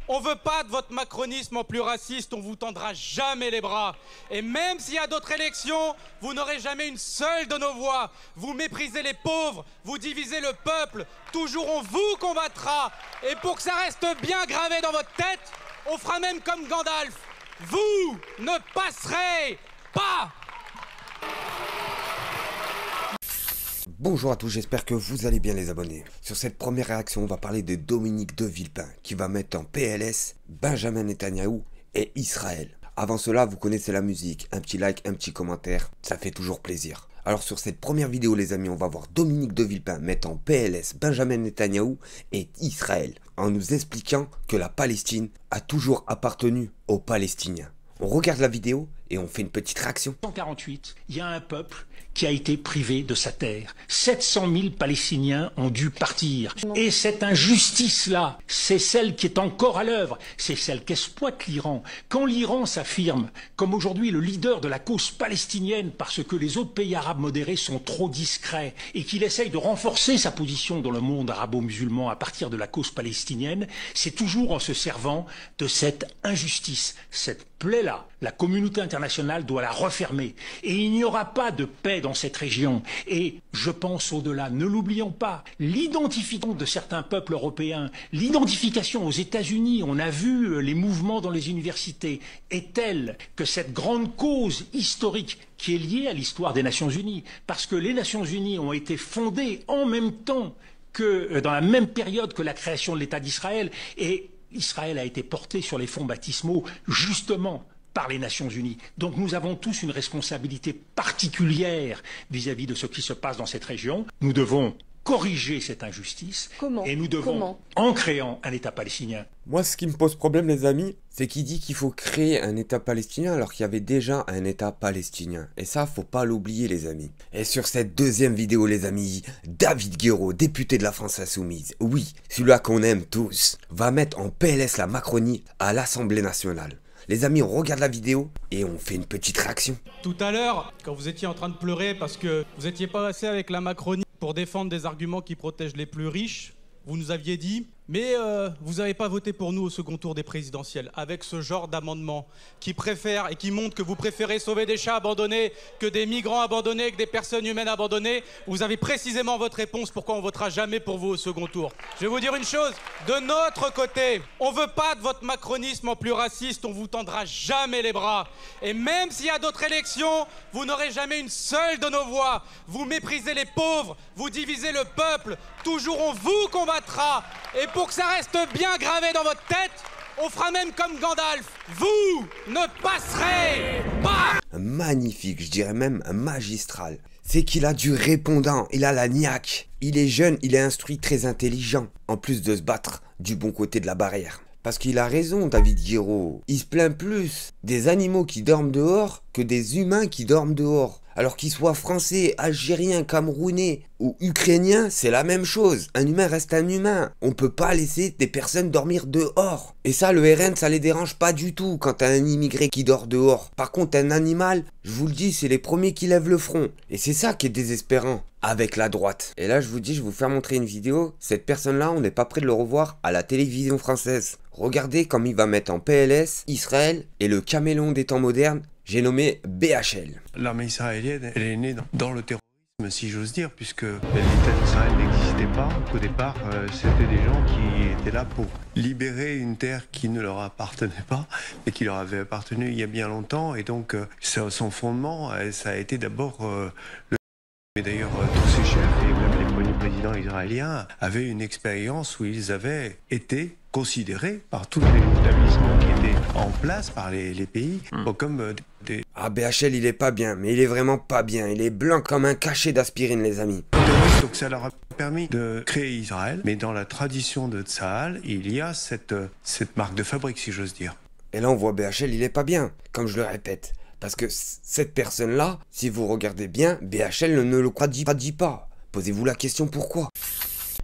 On veut pas de votre macronisme en plus raciste, on vous tendra jamais les bras. Et même s'il y a d'autres élections, vous n'aurez jamais une seule de nos voix. Vous méprisez les pauvres, vous divisez le peuple, toujours on vous combattra. Et pour que ça reste bien gravé dans votre tête, on fera même comme Gandalf. Vous ne passerez pas! Bonjour à tous, j'espère que vous allez bien les abonnés. Sur cette première réaction, on va parler de Dominique de Villepin qui va mettre en PLS Benjamin Netanyahou et Israël. Avant cela, vous connaissez la musique, un petit like, un petit commentaire, ça fait toujours plaisir. Alors sur cette première vidéo les amis, on va voir Dominique de Villepin mettre en PLS Benjamin Netanyahou et Israël en nous expliquant que la Palestine a toujours appartenu aux Palestiniens. On regarde la vidéo et on fait une petite réaction. En 1948, il y a un peuple qui a été privé de sa terre. 700 000 Palestiniens ont dû partir. Et cette injustice-là, c'est celle qui est encore à l'œuvre. C'est celle qu'exploite l'Iran. Quand l'Iran s'affirme comme aujourd'hui le leader de la cause palestinienne parce que les autres pays arabes modérés sont trop discrets et qu'il essaye de renforcer sa position dans le monde arabo-musulman à partir de la cause palestinienne, c'est toujours en se servant de cette injustice, cette plaie-là. La communauté internationale doit la refermer. Et il n'y aura pas de paix dans cette région. Et je pense au-delà, ne l'oublions pas, l'identification de certains peuples européens, l'identification aux États-Unis, on a vu les mouvements dans les universités, est telle que cette grande cause historique qui est liée à l'histoire des Nations Unies, parce que les Nations Unies ont été fondées en même temps que, dans la même période que la création de l'État d'Israël, et Israël a été porté sur les fonds baptismaux justement par les Nations Unies. Donc nous avons tous une responsabilité particulière vis-à-vis de ce qui se passe dans cette région. Nous devons corriger cette injustice. Comment? Et nous devons, en créant un État palestinien. Moi ce qui me pose problème les amis, c'est qu'il dit qu'il faut créer un État palestinien alors qu'il y avait déjà un État palestinien. Et ça faut pas l'oublier les amis. Et sur cette deuxième vidéo les amis, David Guiraud, député de la France Insoumise, oui, celui-là qu'on aime tous, va mettre en PLS la Macronie à l'Assemblée nationale. Les amis, on regarde la vidéo et on fait une petite réaction. Tout à l'heure, quand vous étiez en train de pleurer parce que vous étiez pas assez avec la Macronie pour défendre des arguments qui protègent les plus riches, vous nous aviez dit « Mais vous n'avez pas voté pour nous au second tour des présidentielles avec ce genre d'amendement qui préfère et qui montre que vous préférez sauver des chats abandonnés que des migrants abandonnés, que des personnes humaines abandonnées. Vous avez précisément votre réponse pourquoi on votera jamais pour vous au second tour. Je vais vous dire une chose, de notre côté, on veut pas de votre macronisme en plus raciste, on vous tendra jamais les bras. Et même s'il y a d'autres élections, vous n'aurez jamais une seule de nos voix. Vous méprisez les pauvres, vous divisez le peuple, toujours on vous combattra. Et pour que ça reste bien gravé dans votre tête, on fera même comme Gandalf. Vous ne passerez pas! Magnifique, je dirais même magistral. C'est qu'il a du répondant, il a la niaque. Il est jeune, il est instruit, très intelligent. En plus de se battre du bon côté de la barrière. Parce qu'il a raison, David Guiraud. Il se plaint plus des animaux qui dorment dehors que des humains qui dorment dehors. Alors qu'ils soient français, algériens, camerounais ou ukrainiens, c'est la même chose. Un humain reste un humain. On peut pas laisser des personnes dormir dehors. Et ça, le RN, ça les dérange pas du tout quand t'as un immigré qui dort dehors. Par contre, un animal, je vous le dis, c'est les premiers qui lèvent le front. Et c'est ça qui est désespérant avec la droite. Et là, je vous dis, je vais vous faire montrer une vidéo. Cette personne-là, on n'est pas prêt de le revoir à la télévision française. Regardez comme il va mettre en PLS Israël et le caméléon des temps modernes. J'ai nommé BHL. L'armée israélienne, elle est née dans le terrorisme, si j'ose dire, puisque l'État d'Israël n'existait pas. Au départ, c'était des gens qui étaient là pour libérer une terre qui ne leur appartenait pas, et qui leur avait appartenu il y a bien longtemps. Et donc, son fondement, ça a été d'abord le... Et d'ailleurs, tous ces chefs, et même les premiers présidents israéliens, avaient une expérience où ils avaient été considérés par tous les établissements qui étaient en place par les pays comme des... Ah, BHL, il est pas bien, mais il est vraiment pas bien. Il est blanc comme un cachet d'aspirine, les amis. Donc ça leur a permis de créer Israël, mais dans la tradition de Tsahal, il y a cette marque de fabrique, si j'ose dire. Et là, on voit BHL, il est pas bien, comme je le répète. Parce que cette personne-là, si vous regardez bien, BHL ne le dit pas. Posez-vous la question pourquoi.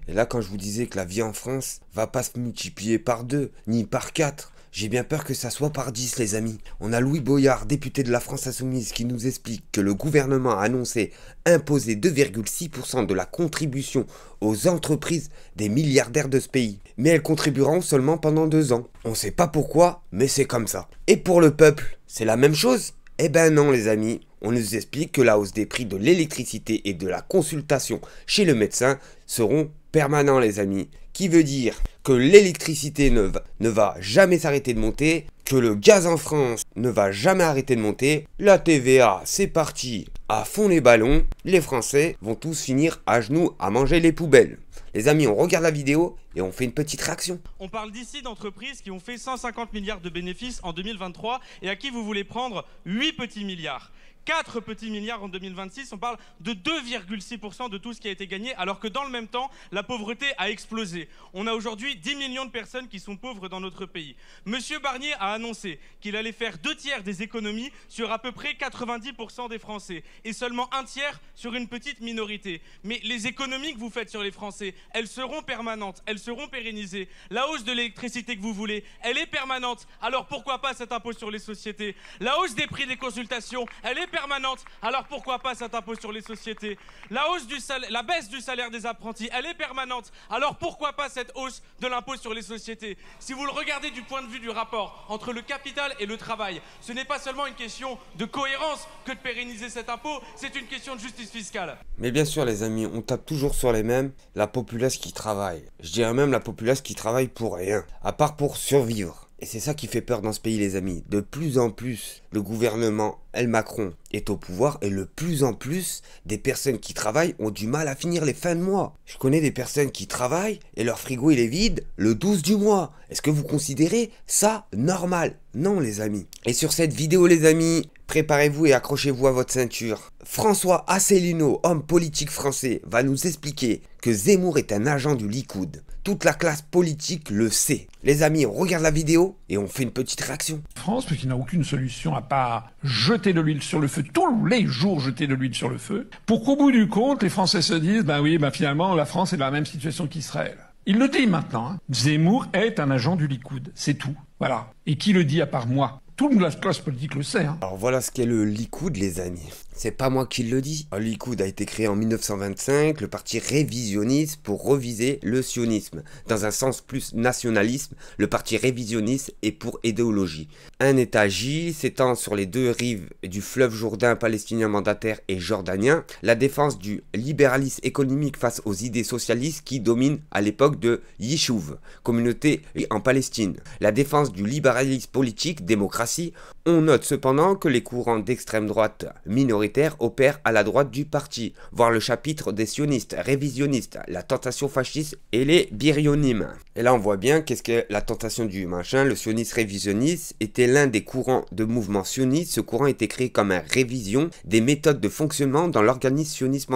Et là, quand je vous disais que la vie en France va pas se multiplier par 2, ni par 4, j'ai bien peur que ça soit par 10, les amis. On a Louis Boyard, député de la France Insoumise, qui nous explique que le gouvernement a annoncé imposer 2,6% de la contribution aux entreprises des milliardaires de ce pays. Mais elles contribueront seulement pendant 2 ans. On sait pas pourquoi, mais c'est comme ça. Et pour le peuple, c'est la même chose? Eh ben non, les amis. On nous explique que la hausse des prix de l'électricité et de la consultation chez le médecin seront permanents, les amis. Qui veut dire que l'électricité ne va jamais s'arrêter de monter, que le gaz en France ne va jamais arrêter de monter, la TVA, c'est parti à fond les ballons, les Français vont tous finir à genoux à manger les poubelles. Les amis, on regarde la vidéo et on fait une petite réaction. On parle d'ici d'entreprises qui ont fait 150 milliards de bénéfices en 2023 et à qui vous voulez prendre 8 petits milliards. 4 petits milliards en 2026, on parle de 2,6% de tout ce qui a été gagné, alors que dans le même temps, la pauvreté a explosé. On a aujourd'hui 10 millions de personnes qui sont pauvres dans notre pays. Monsieur Barnier a annoncé qu'il allait faire 2 tiers des économies sur à peu près 90% des Français, et seulement 1 tiers sur une petite minorité. Mais les économies que vous faites sur les Français, elles seront permanentes, elles seront pérennisées. La hausse de l'électricité que vous voulez, elle est permanente, alors pourquoi pas cet impôt sur les sociétés? La hausse des prix des consultations, elle est permanente, alors pourquoi pas cet impôt sur les sociétés? La baisse du salaire des apprentis, elle est permanente, alors pourquoi pas cette hausse de l'impôt sur les sociétés? Si vous le regardez du point de vue du rapport entre le capital et le travail, ce n'est pas seulement une question de cohérence que de pérenniser cet impôt, c'est une question de justice fiscale. Mais bien sûr, les amis, on tape toujours sur les mêmes, la populace qui travaille. Je dirais même la populace qui travaille pour rien, à part pour survivre. Et c'est ça qui fait peur dans ce pays, les amis. De plus en plus, le gouvernement, Macron, est au pouvoir et de plus en plus, des personnes qui travaillent ont du mal à finir les fins de mois. Je connais des personnes qui travaillent et leur frigo il est vide le 12 du mois. Est-ce que vous considérez ça normal? Non, les amis. Et sur cette vidéo, les amis, préparez-vous et accrochez-vous à votre ceinture. François Asselineau, homme politique français, va nous expliquer que Zemmour est un agent du Likoud. Toute la classe politique le sait. Les amis, on regarde la vidéo et on fait une petite réaction. France, parce qu'il n'a aucune solution à part jeter de l'huile sur le feu, tous les jours jeter de l'huile sur le feu, pour qu'au bout du compte, les Français se disent, finalement, la France est dans la même situation qu'Israël. Il le dit maintenant, hein. Zemmour est un agent du Likoud, c'est tout. Voilà. Et qui le dit à part moi? Toute la classe politique le sait. Hein. Alors voilà ce qu'est le Likoud, les amis. C'est pas moi qui le dis. Le Likoud a été créé en 1925, le parti révisionniste pour reviser le sionisme. Dans un sens plus nationalisme, le parti révisionniste est pour idéologie. Un État J s'étend sur les 2 rives du fleuve Jourdain, palestinien mandataire et jordanien. La défense du libéralisme économique face aux idées socialistes qui dominent à l'époque de Yishuv, communauté en Palestine. La défense du libéralisme politique, démocratie. On note cependant que les courants d'extrême droite minoritaires opèrent à la droite du parti, voire le chapitre des sionistes, révisionnistes, la tentation fasciste et les biryonimes. Et là on voit bien qu'est-ce que la tentation du machin, le sioniste révisionniste était l'un des courants de mouvement sioniste. Ce courant était créé comme une révision des méthodes de fonctionnement dans l'organisme sioniste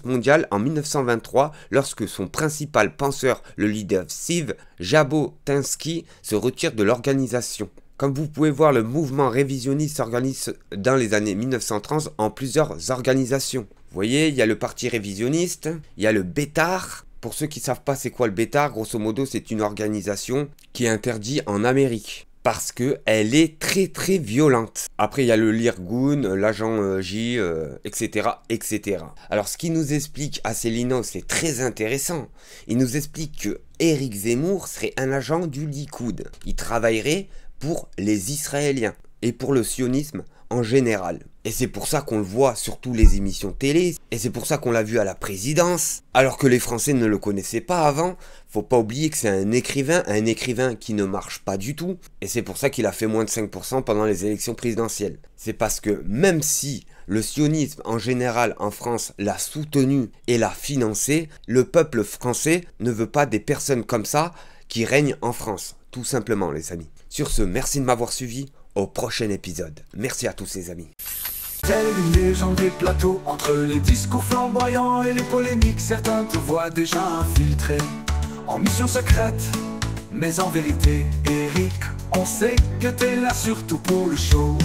mondial en 1923 lorsque son principal penseur, le leader Siv Jabotinsky, se retire de l'organisation. Comme vous pouvez voir, le mouvement révisionniste s'organise dans les années 1930 en plusieurs organisations. Vous voyez, il y a le parti révisionniste, il y a le Bétard. Pour ceux qui ne savent pas c'est quoi le Bétard, grosso modo, c'est une organisation qui est interdite en Amérique. Parce qu'elle est très très violente. Après il y a le l'Irgun, l'agent J, etc., etc. Alors ce qui nous explique Asselineau, c'est très intéressant. Il nous explique que Éric Zemmour serait un agent du Likoud. Il travaillerait pour les Israéliens et pour le sionisme en général. Et c'est pour ça qu'on le voit sur toutes les émissions télé, et c'est pour ça qu'on l'a vu à la présidence, alors que les Français ne le connaissaient pas avant. Faut pas oublier que c'est un écrivain qui ne marche pas du tout, et c'est pour ça qu'il a fait moins de 5% pendant les élections présidentielles. C'est parce que même si le sionisme en général en France l'a soutenu et l'a financé, le peuple français ne veut pas des personnes comme ça qui règnent en France. Tout simplement, les amis. Sur ce, merci de m'avoir suivi. Au prochain épisode. Merci à tous les amis. Telle une légende des plateaux, entre les discours flamboyants et les polémiques, certains te voient déjà infiltré en mission secrète. Mais en vérité, Eric, on sait que t'es là surtout pour le show.